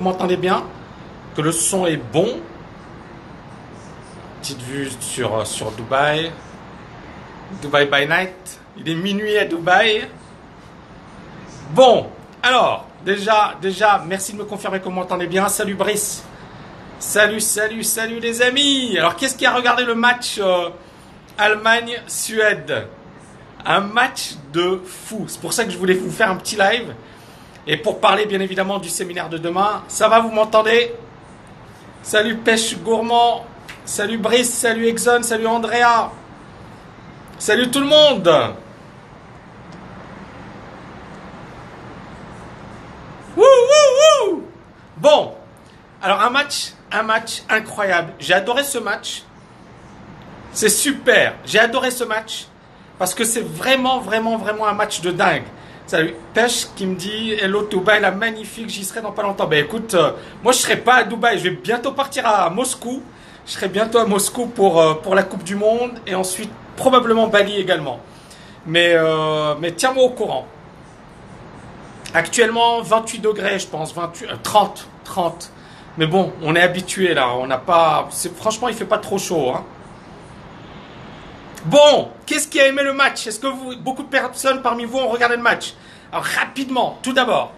Vous m'entendez bien? Que le son est bon? Petite vue sur Dubaï. Dubaï by night. Il est minuit à Dubaï. Bon, alors, déjà, merci de me confirmer que vous m'entendez bien. Salut Brice. Salut les amis. Alors, qu'est-ce qui a regardé le match Allemagne-Suède? Un match de fou. C'est pour ça que je voulais vous faire un petit live. Et pour parler bien évidemment du séminaire de demain. Ça va, vous m'entendez? Salut Pêche Gourmand. Salut Brice. Salut Exxon. Salut Andrea. Salut tout le monde. Wouh, wouh, wouh. Bon. Alors un match incroyable. J'ai adoré ce match. C'est super. J'ai adoré ce match. Parce que c'est vraiment un match de dingue. Salut, Pêche qui me dit hello Dubaï, la magnifique, j'y serai dans pas longtemps. Ben écoute, moi je serai pas à Dubaï, je vais bientôt partir à Moscou. Je serai bientôt à Moscou pour la Coupe du Monde et ensuite probablement Bali également. Mais tiens-moi au courant. Actuellement 28 degrés, je pense, 30. Mais bon, on est habitué là, on n'a pas. Franchement, il fait pas trop chaud. Hein. Bon, qu'est-ce qui a aimé le match? Est-ce que beaucoup de personnes parmi vous ont regardé le match? Alors rapidement, tout d'abord,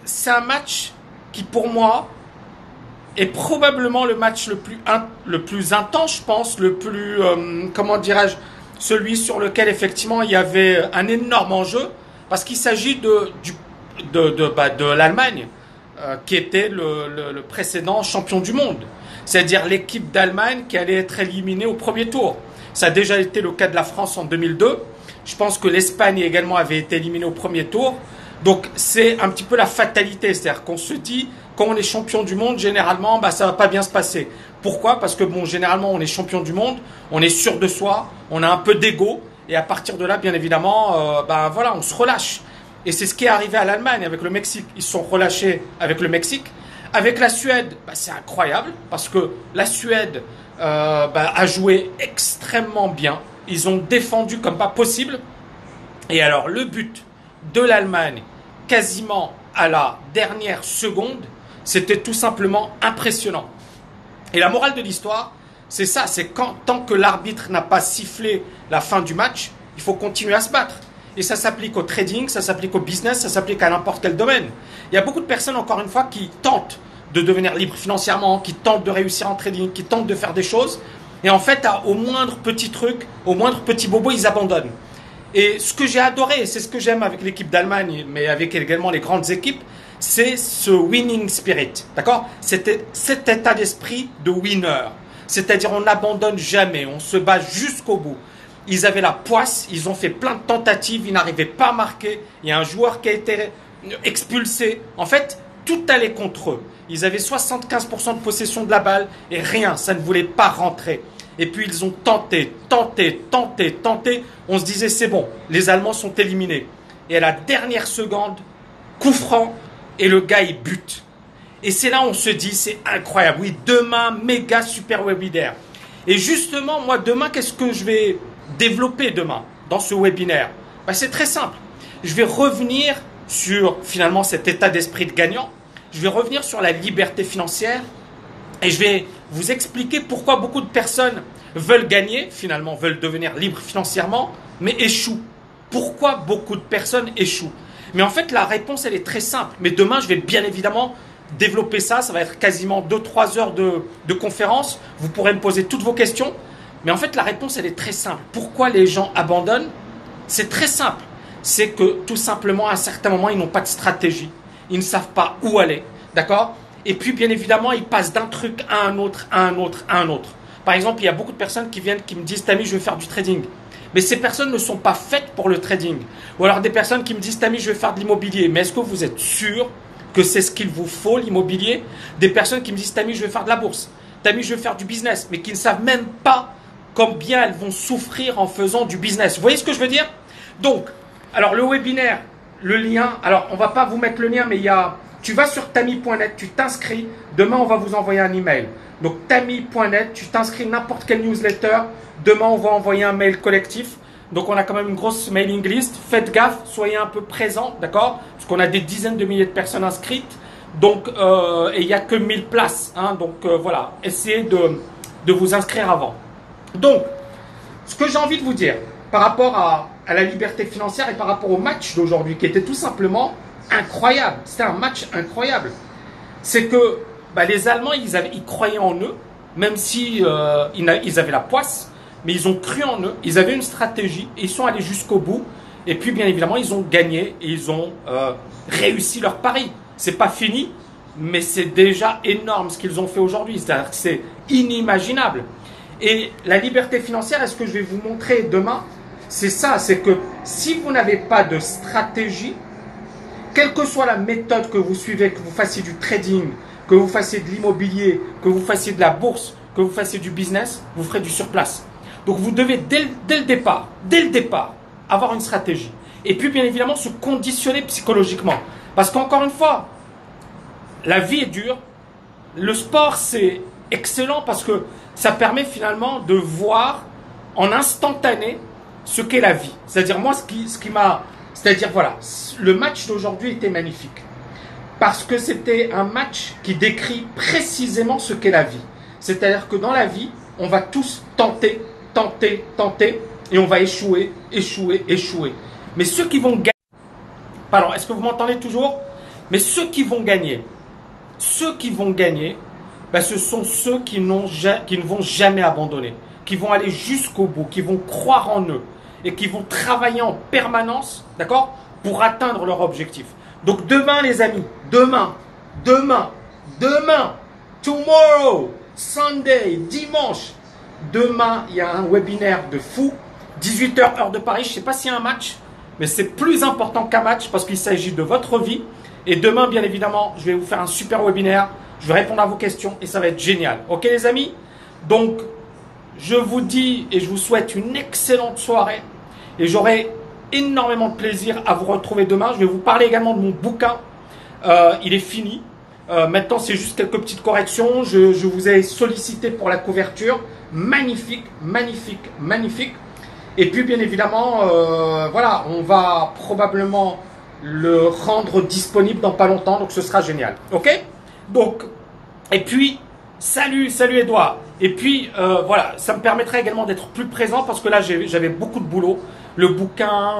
c'est un match qui pour moi est probablement le match le plus intense, je pense, le plus, comment dirais-je, celui sur lequel effectivement il y avait un énorme enjeu, parce qu'il s'agit de l'Allemagne, qui était le précédent champion du monde, c'est-à-dire l'équipe d'Allemagne qui allait être éliminée au premier tour. Ça a déjà été le cas de la France en 2002. Je pense que l'Espagne également avait été éliminée au premier tour. Donc c'est un petit peu la fatalité. C'est-à-dire qu'on se dit, quand on est champion du monde, généralement, ça va pas bien se passer. Pourquoi? Parce que bon, généralement, on est champion du monde, on est sûr de soi, on a un peu d'ego. Et à partir de là, bien évidemment, voilà, on se relâche. Et c'est ce qui est arrivé à l'Allemagne avec le Mexique. Ils se sont relâchés avec le Mexique. Avec la Suède, c'est incroyable parce que la Suède a joué extrêmement bien. Ils ont défendu comme pas possible. Et alors le but de l'Allemagne, quasiment à la dernière seconde, c'était tout simplement impressionnant. Et la morale de l'histoire, c'est ça, c'est tant que l'arbitre n'a pas sifflé la fin du match, il faut continuer à se battre. Et ça s'applique au trading, ça s'applique au business, ça s'applique à n'importe quel domaine. Il y a beaucoup de personnes, encore une fois, qui tentent de devenir libre financièrement, qui tentent de réussir en trading, qui tentent de faire des choses. Et en fait, au moindre petit truc, au moindre petit bobo, ils abandonnent. Et ce que j'ai adoré, et c'est ce que j'aime avec l'équipe d'Allemagne, mais avec également les grandes équipes, c'est ce winning spirit. D'accord? C'était cet état d'esprit de winner. C'est-à-dire, on n'abandonne jamais, on se bat jusqu'au bout. Ils avaient la poisse, ils ont fait plein de tentatives, ils n'arrivaient pas à marquer. Il y a un joueur qui a été expulsé. En fait, tout allait contre eux. Ils avaient 75% de possession de la balle et rien, ça ne voulait pas rentrer. Et puis ils ont tenté. On se disait c'est bon, les Allemands sont éliminés. Et à la dernière seconde, coup franc et le gars il bute. Et c'est là où on se dit c'est incroyable. Oui, demain, méga super webinaire. Et justement, moi demain, qu'est-ce que je vais développer demain dans ce webinaire? C'est très simple. Je vais revenir sur finalement cet état d'esprit de gagnant. Je vais revenir sur la liberté financière et je vais vous expliquer pourquoi beaucoup de personnes veulent gagner, finalement veulent devenir libres financièrement, mais échouent. Pourquoi beaucoup de personnes échouent? Mais en fait, la réponse, elle est très simple. Mais demain, je vais bien évidemment développer ça. Ça va être quasiment 2-3 heures de conférence. Vous pourrez me poser toutes vos questions. Mais en fait, la réponse, elle est très simple. Pourquoi les gens abandonnent? C'est très simple. C'est que tout simplement, à un certain moment, ils n'ont pas de stratégie. Ils ne savent pas où aller. D'accord? Et puis, bien évidemment, ils passent d'un truc à un autre. Par exemple, il y a beaucoup de personnes qui me disent « Tami, je veux faire du trading ». Mais ces personnes ne sont pas faites pour le trading. Ou alors des personnes qui me disent « Tami, je veux faire de l'immobilier ». Mais est-ce que vous êtes sûr que c'est ce qu'il vous faut, l'immobilier? Des personnes qui me disent « Tami, je veux faire de la bourse ». « Tami, je veux faire du business ». Mais qui ne savent même pas combien elles vont souffrir en faisant du business. Vous voyez ce que je veux dire? Donc, alors le webinaire, le lien, alors on ne va pas vous mettre le lien, mais tu vas sur tami.net, tu t'inscris, demain on va vous envoyer un email. Donc tami.net, tu t'inscris n'importe quelle newsletter, demain on va envoyer un mail collectif. Donc on a quand même une grosse mailing list, faites gaffe, soyez un peu présents, d'accord? Parce qu'on a des dizaines de milliers de personnes inscrites. Donc, et il n'y a que 1000 places. Hein, donc voilà, essayez de vous inscrire avant. Donc, ce que j'ai envie de vous dire par rapport à la liberté financière et par rapport au match d'aujourd'hui, qui était tout simplement incroyable. C'était un match incroyable. C'est que les Allemands, ils croyaient en eux, même si ils avaient la poisse, mais ils ont cru en eux, ils avaient une stratégie, et ils sont allés jusqu'au bout. Et puis, bien évidemment, ils ont gagné et ils ont réussi leur pari. C'est pas fini, mais c'est déjà énorme ce qu'ils ont fait aujourd'hui. C'est-à-dire que c'est inimaginable. Et la liberté financière, est-ce que je vais vous montrer demain? C'est ça, c'est que si vous n'avez pas de stratégie, quelle que soit la méthode que vous suivez, que vous fassiez du trading, que vous fassiez de l'immobilier, que vous fassiez de la bourse, que vous fassiez du business, vous ferez du surplace. Donc vous devez dès le départ, avoir une stratégie. Et puis bien évidemment se conditionner psychologiquement. Parce qu'encore une fois, la vie est dure. Le sport c'est excellent parce que ça permet finalement de voir en instantané ce qu'est la vie. C'est-à-dire moi ce qui m'a... C'est-à-dire voilà, le match d'aujourd'hui était magnifique. Parce que c'était un match qui décrit précisément ce qu'est la vie. C'est-à-dire que dans la vie, on va tous tenter, et on va échouer. Mais ceux qui vont gagner... Pardon, est-ce que vous m'entendez toujours? Mais ceux qui vont gagner, ce sont ceux qui ne vont jamais abandonner, qui vont aller jusqu'au bout, qui vont croire en eux et qui vont travailler en permanence, d'accord, pour atteindre leur objectif. Donc demain les amis, demain, tomorrow, Sunday, dimanche, demain il y a un webinaire de fou, 18 h heure de Paris, je ne sais pas s'il y a un match, mais c'est plus important qu'un match parce qu'il s'agit de votre vie. Et demain, bien évidemment, je vais vous faire un super webinaire, je vais répondre à vos questions et ça va être génial. Ok les amis? Donc, je vous dis et je vous souhaite une excellente soirée et j'aurai énormément de plaisir à vous retrouver demain. Je vais vous parler également de mon bouquin. Il est fini. Maintenant, c'est juste quelques petites corrections. Je vous ai sollicité pour la couverture. Magnifique. Et puis, bien évidemment, voilà, on va probablement le rendre disponible dans pas longtemps. Donc, ce sera génial. Ok? Donc, et puis, salut Edouard. Et puis, voilà, ça me permettrait également d'être plus présent parce que là, j'avais beaucoup de boulot. Le bouquin,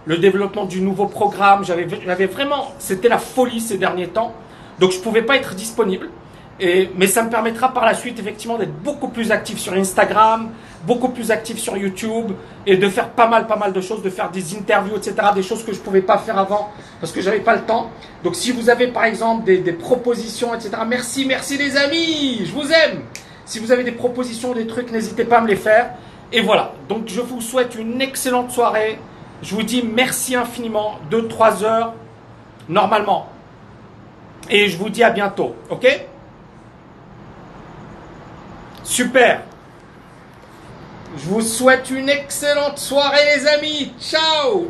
le développement du nouveau programme, j'avais vraiment, c'était la folie ces derniers temps. Donc, je ne pouvais pas être disponible. Mais ça me permettra par la suite, effectivement, d'être beaucoup plus actif sur Instagram, beaucoup plus actif sur YouTube et de faire pas mal de choses, de faire des interviews, etc. Des choses que je ne pouvais pas faire avant parce que j'avais pas le temps. Donc, si vous avez, par exemple, des propositions, etc. Merci les amis, je vous aime. Si vous avez des propositions, des trucs, n'hésitez pas à me les faire. Et voilà, donc je vous souhaite une excellente soirée. Je vous dis merci infiniment, 2-3 heures normalement. Et je vous dis à bientôt, ok? Super. Je vous souhaite une excellente soirée les amis. Ciao.